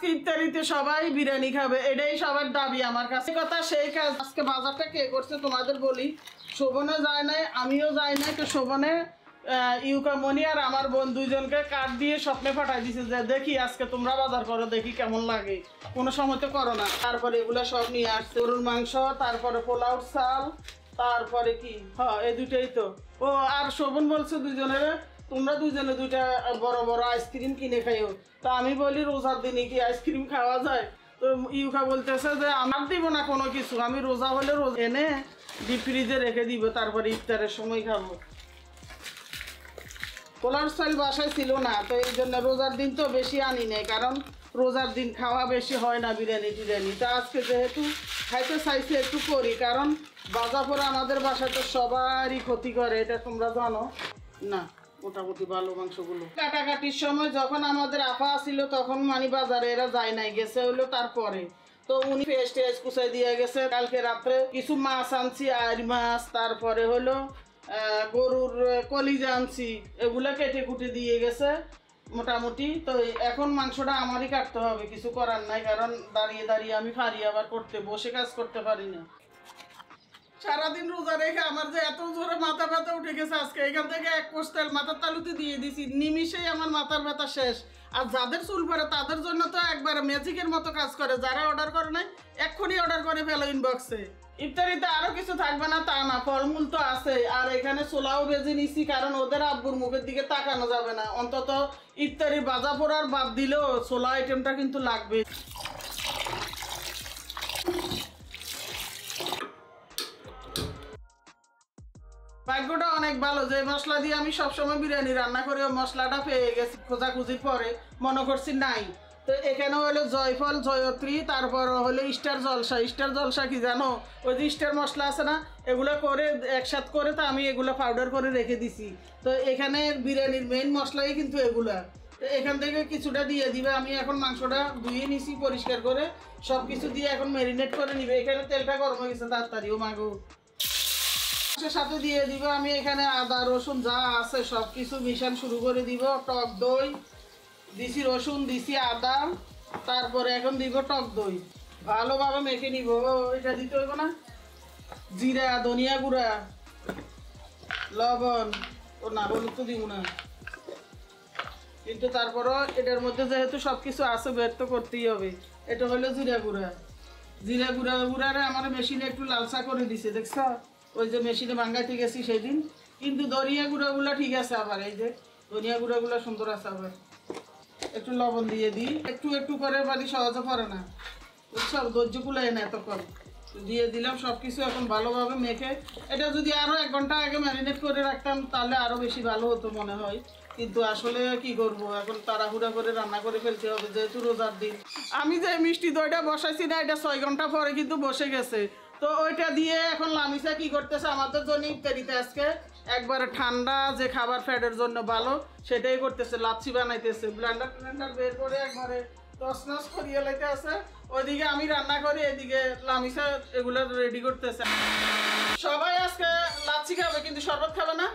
আজকে ইফতারিতে সবাই বিরিয়ানি খাবে, এটাই সবার দাবি আমার কাছে। কথা সেই কাজ। আজকে বাজারটা কে করছে তোমাদের বলি। শোভনে যায় নাই, আমিও যাই নাই। তো শোভনে ইউকামনি আর আমার বোন দুইজনকে কার্ড দিয়ে স্বপ্নে পাঠাই দিছে যে দেখি আজকে তোমরা বাজার করো, দেখি কেমন লাগে। কোনো সময় তো করো না। তারপরে এগুলো সব নিয়ে আসছে, গরুর মাংস, তারপরে পোলাও চাল, তারপরে কি এই দুটোই তো। ও আর শোভন বলছে দুইজনের তোমরা দুইজনে দুইটা বড় বড় আইসক্রিম কিনে খাইও। তা আমি বলি রোজার দিনে কি আইসক্রিম খাওয়া যায়? তো ইউকা বলতেছে যে আমার দিব না কোনো কিছু, আমি রোজা হলে রোজা এনে ডিপ ফ্রিজে রেখে দিব, তারপরে ইফতারের সময় খাবো। পোলার চাল বাসায় ছিল না, তো এই জন্য রোজার দিন তো বেশি আনি নেই, কারণ রোজার দিন খাওয়া বেশি হয় না বিরিয়ানি টিরিয়ানি। তা আজকে যেহেতু খাইতে চাইছি একটু করি, কারণ বাজা পরে আমাদের বাসায় তো সবারই ক্ষতি করে, এটা তোমরা জানো না। মোটামুটি ভালো মাংসগুলো কাটাকাটির সময় যখন আমাদের আফা ছিল তখন মানে বাজারে এরা যায় নাই, গেছে হলো তারপরে। তো উনি পেস্ট কুচাই দিয়ে গেছে। কালকে রাত্রে কিছু মাছ আনছি, আর মাছ, তারপরে হলো গরুর কলিজা আনছি, এগুলো কেটে কুটে দিয়ে গেছে মোটামুটি। তো এখন মাংসটা আমারই কাটতে হবে, কিছু করার নাই, কারণ দাঁড়িয়ে দাঁড়িয়ে আমি পারি আবার করতে, বসে কাজ করতে পারি না। সারাদিন রোজা রেখে আমার যে এত জোরে মাথা ব্যথা উঠে গেছে আজকে, এখান থেকে এক কোস্টাল মাথার তালুতে দিয়ে দিছি, নিমিশেই আমার মাথার ব্যথা শেষ। আর যাদের চুল পড়ে তাদের জন্য তো একবার ম্যাজিকের মতো কাজ করে। যারা অর্ডার করে নাই এক্ষুনি অর্ডার করে ফেলো ইনবক্সে। ইফতারিতে আরো কিছু থাকবে না তা না, ফলমূল তো আছে। আর এখানে ছোলাও বেজে নিছি, কারণ ওদের আব্বুর মুখের দিকে তাকানো যাবে না। অন্তত ইফতারি বাজা পোড়ার বাদ দিলেও ছোলা আইটেমটা কিন্তু লাগবে। ভাগ্যটা অনেক ভালো যে মশলা দিয়ে আমি সবসময় বিরিয়ানি রান্না করি, ওই মশলাটা পেয়ে গেছি খোঁজাখুঁজির পরে, মনে করছি নাই। তো এখানে হলো জয়ফল, জয়ত্রী, তারপর হলো স্টার জলসা। স্টার জলসা কি জানো? ওই যে স্টার মশলা আছে না, এগুলো করে একসাথ করে তো আমি এগুলো পাউডার করে রেখে দিছি। তো এখানে বিরিয়ানির মেইন মশলাই কিন্তু এগুলা। তো এখান থেকে কিছুটা দিয়ে দিবে। আমি এখন মাংসটা ধুয়ে নিছি পরিষ্কার করে, সব কিছু দিয়ে এখন ম্যারিনেট করে নিবে। এখানে তেলটা গরম হয়ে গেছে তাড়াতাড়ি, ও মাগো। সাথে দিয়ে দিব আমি এখানে আদা রসুন যা আছে সব কিছু মিশান শুরু করে দিব। টক দই দিছি, রসুন দিছি, আদা, তারপরে এখন দিব টক দই। ভালোভাবে মেখে নিব। এটা দিতে হইব না, জিরা, ধনিয়া গুঁড়া, লবণ, ও না হলুদ তো দিব না, কিন্তু তারপরও এটার মধ্যে যেহেতু সব কিছু আছে বের তো করতেই হবে। এটা হলো জিরা গুঁড়া। জিরা গুঁড়ারে আমার মেশিনে একটু লালসা করে দিছে, দেখছ? ওই যে মেশিনে ভাঙ্গাইতে গেছি সেদিন। কিন্তু ধনিয়া গুঁড়াগুলো ঠিক আছে, আবার এই যে ধনিয়া গুঁড়াগুলো সুন্দর আছে। আবার একটু লবণ দিয়ে দিই, একটু একটু করে, বাড়ি সহজে পড়ে না, বুঝছো? ধৈর্য কুলায় না এতক্ষণ। দিয়ে দিলাম সব কিছু। এখন ভালোভাবে মেখে, এটা যদি আরও 1 ঘন্টা আগে ম্যারিনেট করে রাখতাম তাহলে আরও বেশি ভালো হতো মনে হয়, কিন্তু আসলে কি করবো, এখন তাড়াহুড়া করে রান্না করে ফেলতে হবে যেহেতু রোজার দিন। আমি যে মিষ্টি দইটা বসাইছি না, এটা 6 ঘন্টা পরে কিন্তু বসে গেছে। তো ওইটা দিয়ে এখন লামিসা কি করতেছে আমাদের জন্য ইফতারিতে আজকে একবারে ঠান্ডা যে খাবার ফ্যাটের জন্য ভালো সেটাই করতেছে, লাচ্ছি বানাইতেছে। ব্লেন্ডার বের করে একবারে তছনছ করিয়ে লাইতে আছে। ওইদিকে আমি রান্না করি, এদিকে লামিসা এগুলো রেডি করতেছে। সবাই আজকে লাচ্ছি খাবে, কিন্তু শরবত খাবে না।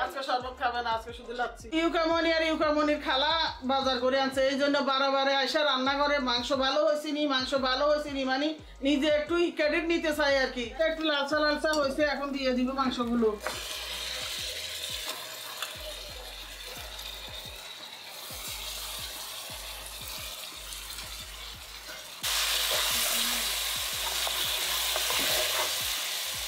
আজকে শরবত খাবে না, আজকে শুধু লাচ্ছি। ইউকামনি আর ইউকামনির খালা বাজার করে আনছে, এই জন্য বারে আইসা রান্না করে মাংস ভালো হয়েছে নি, মাংস ভালো হয়েছে নি, মানে নিজে একটু ক্রেডিট নিতে চাই আর কি। একটু লালসা হয়েছে, এখন দিয়ে দিব মাংসগুলো।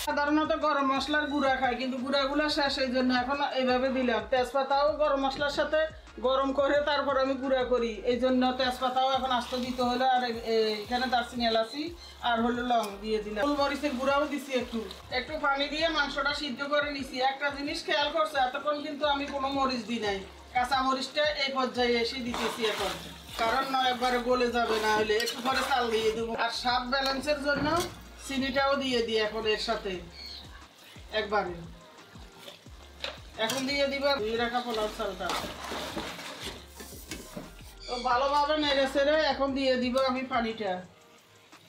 সাধারণত গরম মশলার গুঁড়া খাই, কিন্তু গুঁড়াগুলো শেষ, এই জন্য এখন এইভাবে দিলাম। তেজপাতাও গরম মশলার সাথে গরম করে তারপর আমি গুঁড়া করি, এই জন্য তেজপাতাও এখন আস্তে দিতে হলো। আর এখানে দারচিনি, এলাচি আর হলো লং দিয়ে দিলাম। গোলমরিচের গুঁড়াও দিছি, একটু পানি দিয়ে মাংসটা সিদ্ধ করে নিছি। একটা জিনিস খেয়াল করছে, এতক্ষণ কিন্তু আমি কোনো মরিচ দিই নাই, কাঁচা মরিচটা এই পর্যায়ে এসে দিতেছি এখন, কারণ একবারে গলে যাবে, না হলে একটু পরে চাল দিয়ে দেবো। আর স্বাদ ব্যালেন্সের জন্য চিনিটাও দিয়ে দিই এখন এর সাথে একবারে। এখন দিয়ে দিব ধুয়ে রাখা পোলাও চালটা। তো ভালোভাবে নেড়ে ছেড়ে এখন দিয়ে দিব আমি পানিটা।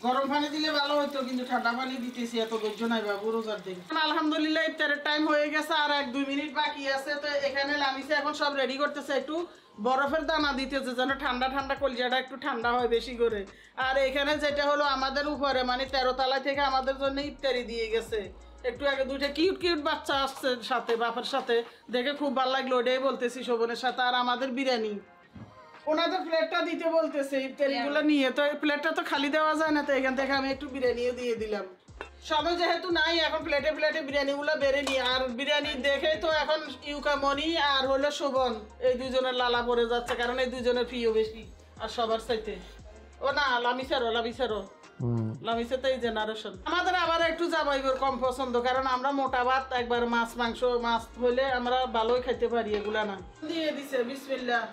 গরম পানি দিলে ভালো হতো, কিন্তু ঠান্ডা পানি দিতেছি, এত ধৈর্য নাই বাবু রোজার দিন। আলহামদুলিল্লাহ ইফতারের টাইম হয়ে গেছে, আর 1-2 মিনিট বাকি আছে। তো এখানে লামিসা এখন সব রেডি করতেছে, একটু বরফের দানা দিতেছে যেন ঠান্ডা ঠান্ডা কলজাটা একটু ঠান্ডা হয় বেশি করে। আর এখানে যেটা হলো আমাদের উপরে মানে 13 তলায় থেকে আমাদের জন্য ইফতারি দিয়ে গেছে। একটু আগে 2টা কিউট কিউট বাচ্চা আসছে সাথে, বাপের সাথে, দেখে খুব ভালো লাগলো, ওটাই বলতেছি শোভনের সাথে। আর আমাদের বিরিয়ানি, ওনাদের প্লেটটা দিতে বলতেছে ইফতারিগুলো নিয়ে, তো এই প্লেটটা তো খালি দেওয়া যায় না, তো এখান থেকে আমি একটু বিরিয়ানিও দিয়ে দিলাম। সবাই যেহেতু নাই, এখন প্লেটে প্লেটে বিরিয়ানিগুলো বেড়ে নিই। আর বিরিয়ানি দেখে তো এখন ইউকামনি আর হলো শোভন, এই দুজনের লালা পড়ে যাচ্ছে, কারণ এই দুজনের প্রিয় বেশি আর সবার চাইতে। ও না, লামিসারও লামিসা তো এই জেনারেশন। আমাদের আবার একটু জামাইবুর কম পছন্দ, কারণ আমরা মোটা ভাত, একবার মাছ মাংস, মাছ হইলে আমরা ভালোই খাইতে পারি, এগুলা না। দিয়ে দিছে বিসমিল্লাহ।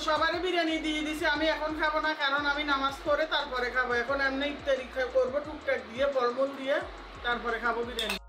সবারই বিরিয়ানি দিয়ে দিছি, আমি এখন খাবো না, কারণ আমি নামাজ পড়ে তারপরে খাবো। এখন এমনি ইফতারি করবো টুকটাক দিয়ে, ফলমূল দিয়ে, তারপরে খাবো বিরিয়ানি।